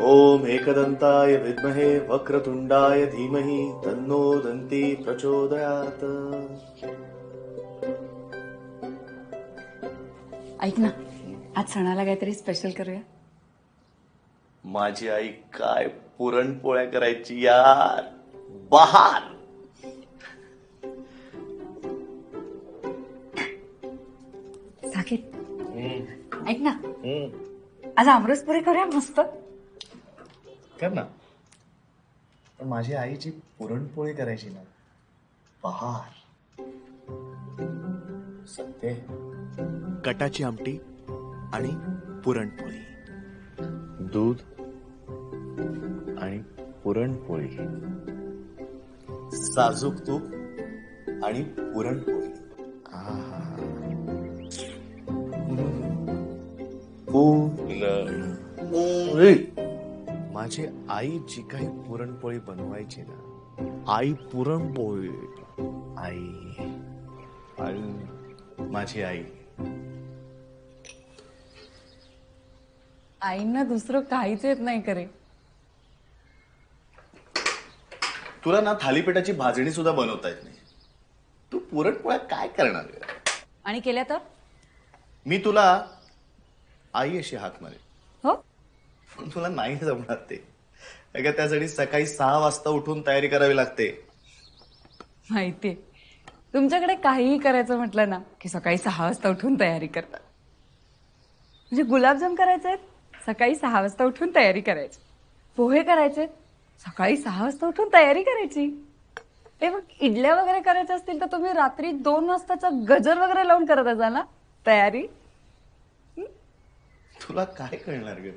ओम एकदंताय विद्महे वक्रतुंडाय धीमहि तन्नो दंती प्रचोदयात. ऐक ना, आज सणाला काहीतरी स्पेशल करूया. माझी आई काय पुरणपोळ्या करायची यार. बहार. साकेत, ऐक ना, आज आमरसपुरी करूया मस्त. कर ना. पण माझी आईची पुरणपोळी करायची ना. बहार. सत्य. कटाची आमटी आणि पुरणपोळी. दूध आणि पुरणपोळी. साजूक तूप आणि पुरणपोळी. माझी आई जी काही पुरणपोळी बनवायची ना, आई पुरणपोळी. आई. माझी आई. आईंना दुसरं काहीच येत नाही करे. तुला ना थालीपीठाची भाजणी सुद्धा बनवता येत नाही. तू पुरणपोळ्या काय करणार? आणि केल्या तर मी तुला आई अशी हाक मारेन. हो, पण तुला नाही जमणार ते. अगं त्यासाठी सकाळी 6 वाजता उठून तयारी करावी लागते. माहितीये. तुमच्याकडे काहीही करायचं म्हटलं ना की सकाळी 6 वाजता उठून तयारी करतात. म्हणजे गुलाबजाम करायचे सकाळी 6 वाजता उठून तयारी करायची. पोहे करायचे सकाळी 6 वाजता उठून तयारी करायची. ते मग इडल्या वगैरे करायच्या असतील तर तुम्ही रात्री 2 वाजताचा गजर वगैरे लावून करत असाल ना तयारी. तुला काय कळणार ग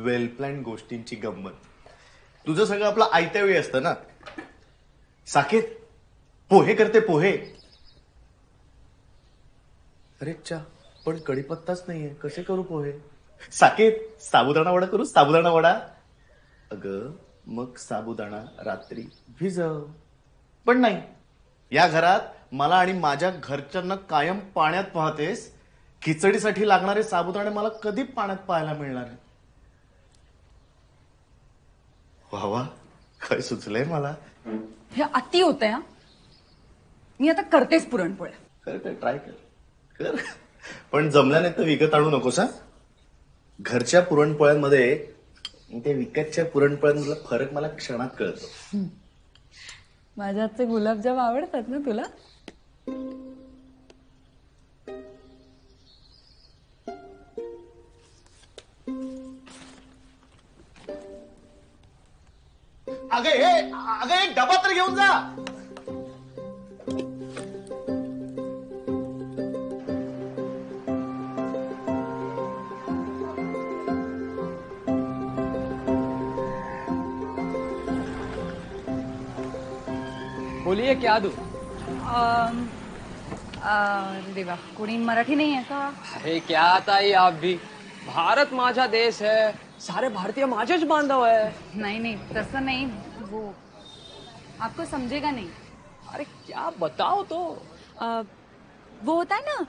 वेल प्लॅन गोष्टींची गंमत. तुझं सगळं आपलं आयत्या वेळी असतं ना. साकेत पोहे करते पोहे. अरे चा पण कढीपत्ताच नाहीये. कसे करू पोहे? साकेत साबुदाणा वडा करू. साबुदाणा वडा. अगं मग साबुदाणा रात्री भिजव. पण नाही. या घरात मला आणि माझ्या घरच्यांना कायम पाण्यात पाहतेस. खिचडीसाठी लागणारे साबुदाणे मला कधी पाण्यात पाहायला मिळणार आहे? वा वा काय सुचलंय मला. हे अति होतंय. मी आता करतेच पुरणपोळ्या. कर ट्राय कर. पण जमल्या नाही तर विकत आणू नकोस. हा घरच्या पुरणपोळ्यांमध्ये ते विकतच्या पुरणपोळ्यांमधला फरक मला क्षणात कळतो. माझ्या हातचे गुलाबजाम आवडतात ना तुला? अगं एक डबा तर घेऊन जा. बोलिए क्या दूं? देवा कोणी मराठी नाही आहे का? अरे क्या आता ही आप भी. भारत माझा देश है. सारे भारतीय माझेच बांधव है. नहीं नहीं तसं नहीं. वो आपको समझेगा नहीं. अरे क्या बताओ तो. वो होता है ना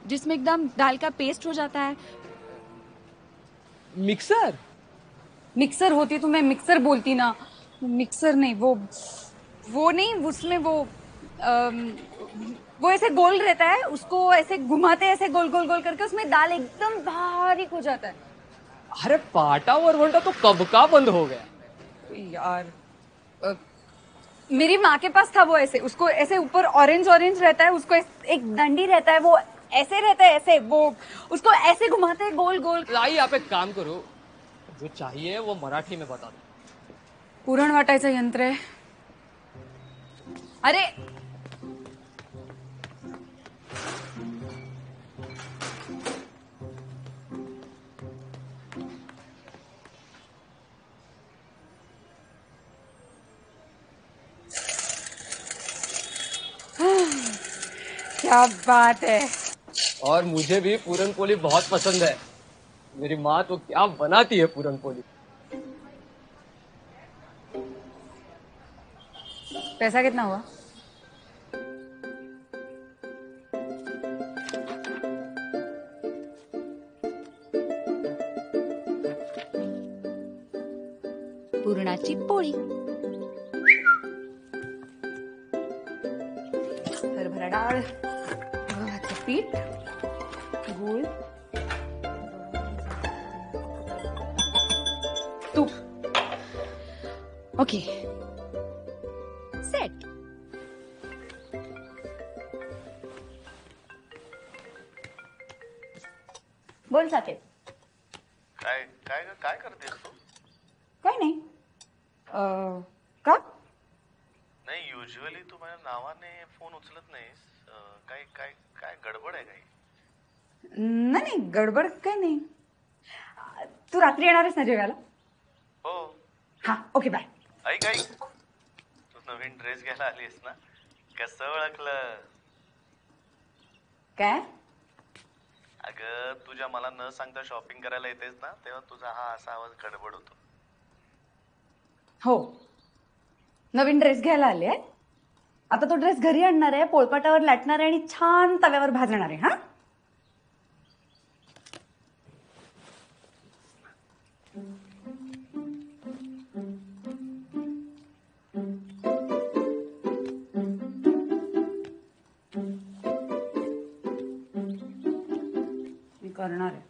जिसमें एकदम दाल का पेस्ट हो जाता है. मिक्सर. मिक्सर होती तो मैं मिक्सर बोलती ना. मिक्सर नहीं. वो नहीं. उसमें वो ऐसे गोल रहता है. उसको ऐसे घुमाते ऐसे गोल गोल गोल करके उसमें दाल एकदम बारीक हो जाता है. अरे पाटा वरवंटा तो कब का बंद हो गया यार. मेरी माँ के पास था वो. ऐसे उसको ऐसे ऊपर ऑरेंज ऑरेंज रहता है. उसको एक डंडी रहता है. वो ऐसे रहता है. ऐसे वो उसको ऐसे घुमाते हैं गोल गोल. लाई आप एक काम करो. जो चाहिए वो मराठी में बता दो. पुरण वाटायचं यंत्र आहे. अरे क्या बात है. और मुझे भी पूरनपोली बहुत पसंद है. मेरी माँ तो क्या बनाती है पूरनपोली. पैसा कितना हुआ? पुरणाची पोळी, हरभरा डाळ, गव्हाचं पीठ, गूळ, तूप. Okay, set. बोल साकेत. काय काय काय करतेस तू? काय नाही. का? नाही, युजली तू माझ्या नावाने फोन उचलत नाहीस. काय काय काय गडबड आहे काही? नाही नाही, गडबड काय नाही. तू रात्री येणार आहेस ना जेवायला? हो. हा, ओके, बाय. ऐक ऐक, तू नवीन ड्रेस घ्यायला आलीस ना, कसं ओळखलं? काय? अगं, तुझ्या मला न सांगता शॉपिंग करायला येतेस ना, तेव्हा तुझा हा असा आवाज गडबड होतो. हो, नवीन ड्रेस घ्यायला आले आहे. आता तो ड्रेस घरी आणणार आहे, पोळपाटावर लाटणार आहे आणि छान तव्यावर भाजणार आहे. हा, मी करणार आहे.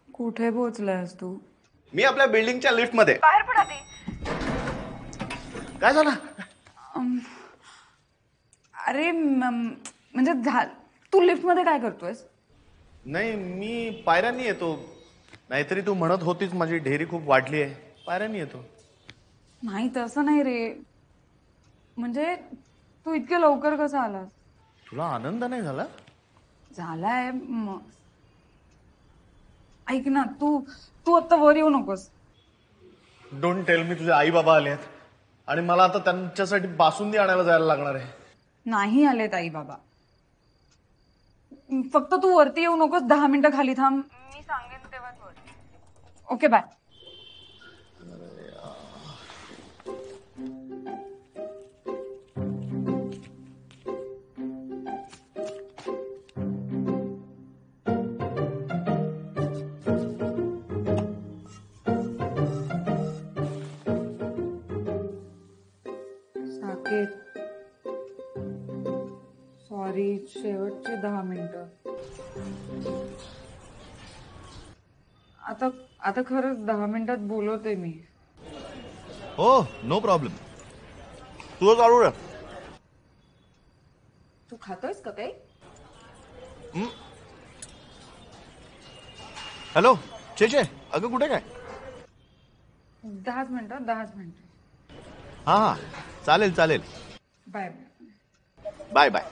कुठे पोहोचलायस तू? मी आपल्या बिल्डिंगच्या लिफ्ट मध्ये. बाहेर पण आधी. काय झालं? अरे म्हणजे तू लिफ्ट मध्ये काय करतोयस? नाही, मी पायऱ्यांनी येतो. नाहीतरी तू म्हणत होतीस माझी ढेरी खूप वाढली आहे, पायऱ्यांनी येतो. नाही तसं नाही रे, म्हणजे तू इतके लवकर कसा आलास? तुला आनंद नाही झाला? झालाय. ऐक ना, तू आता वर येऊ नकोस. डोंट टेल मी तुझे आई बाबा आले आहेत आणि मला आता त्यांच्यासाठी बासुंदी आणायला जायला लागणार आहे. नाही आलेत आई बाबा. फक्त तू वरती येऊ नकोस, 10 मिनिटं खाली थांब. मी सांगेन तेव्हा वरती. Okay, bye. साकेत, सॉरी, शेवटचे 10 मिनिटं. आता खरंच 10 मिनिटात बोलवते मी. हो, नो प्रॉब्लेम. तुझं चालू रे. तू खातोयस का काही? हॅलो चेचे, अगं कुठे काय? 10 मिनिटं. हा, चालेल चालेल. बाय. Bye bye.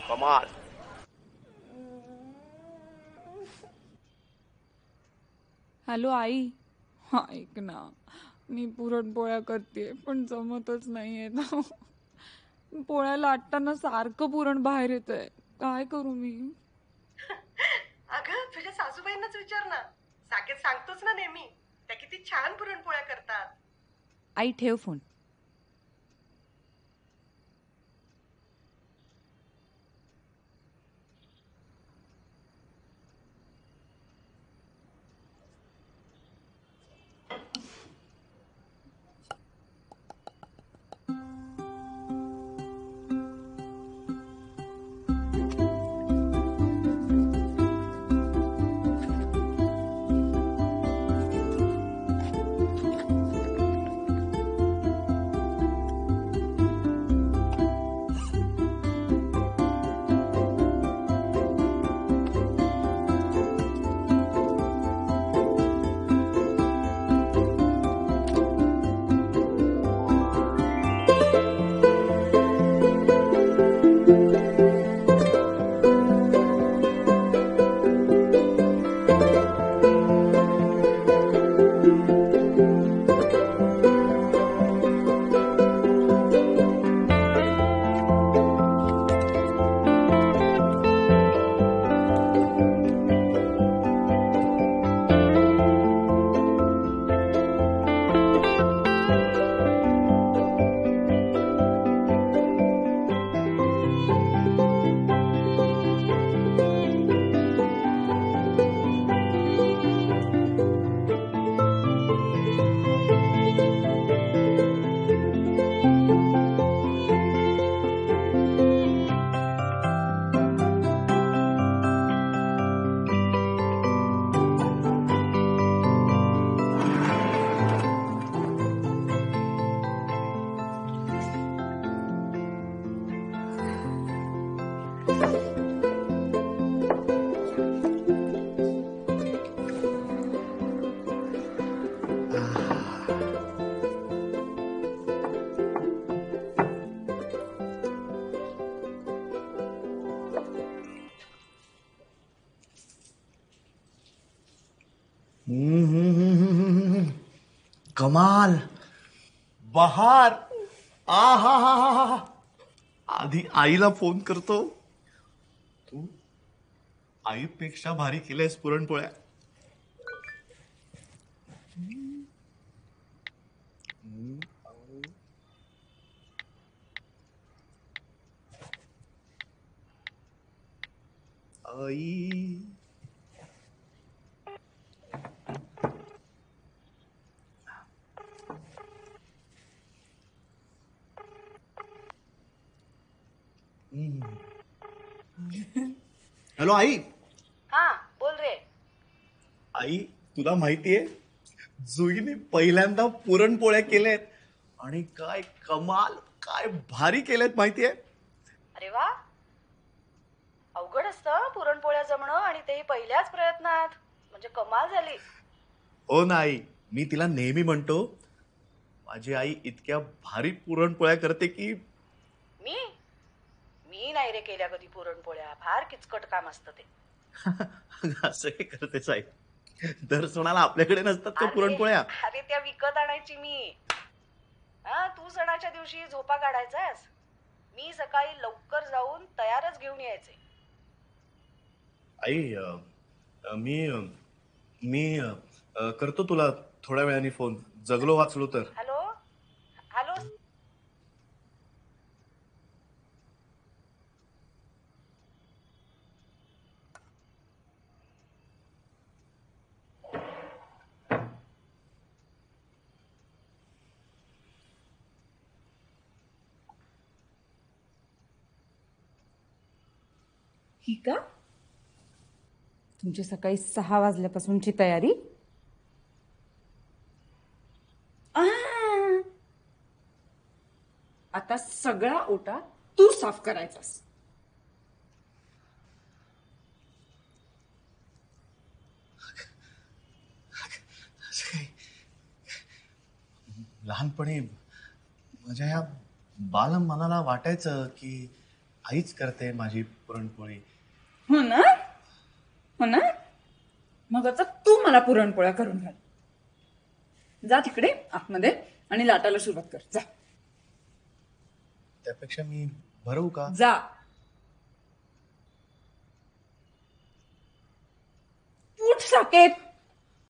कमाल. हॅलो आई. हा, ऐक ना, मी पुरणपोळ्या करते पण जमतच नाहीये ना. पोळ्या लाटताना सारखं पुरण बाहेर येतंय. काय करू मी? अगं, तुझ्या सासूबाईंनाच विचार ना. साकेत सांगतोच ना नेहमी, त्या किती छान पुरणपोळ्या करतात. आई, ठेव फोन. कमाल, बहार, आ हा हा हा हा. आधी आईला फोन करतो. तू आईपेक्षा भारी केल्यास पुरणपोळ्या. आई. हॅलो आई. हा बोल रे. आई, तुला माहितीये जुईने पहिल्यांदा पुरणपोळ्या केल्यात आणि काय कमाल, काय भारी केल्यात माहितीये. अरे वा, अवघड असतं पुरणपोळ्या जमणं आणि तेही पहिल्याच प्रयत्नात. म्हणजे कमाल झाली. हो ना आई, मी तिला नेहमी म्हणतो माझी आई इतक्या भारी पुरणपोळ्या करते की. मी मी नाही रे केल्या कधी पुरणपोळ्या. फार किचकट काम असतं ते. असं काय करतेच आई, दर सणाला आपल्याकडे नसतात का पुरणपोळ्या. अरे त्या विकत आणायची मी. हा, तू सणाच्या दिवशी झोपा काढायचास, मी सकाळी लवकर जाऊन तयारच घेऊन यायचे. आई मी मी करतो तुला थोड्या वेळाने फोन, जगलो वाचलो तर. Hello hello. ही का तुमची सकाळी 6 वाजल्यापासूनची तयारी? आ! आता सगळा ओटा तू साफ करायचास. लहानपणी माझ्या या बाल मनाला वाटायचं की आईच करते माझी पुरणपोळी. हो ना, हो ना. मग आता तू मला पुरणपोळ्या करून घाल. जा तिकडे आतमध्ये आणि लाटायला सुरुवात कर. जा त्यापेक्षा मी भरवू का? जा. उठ साकेत.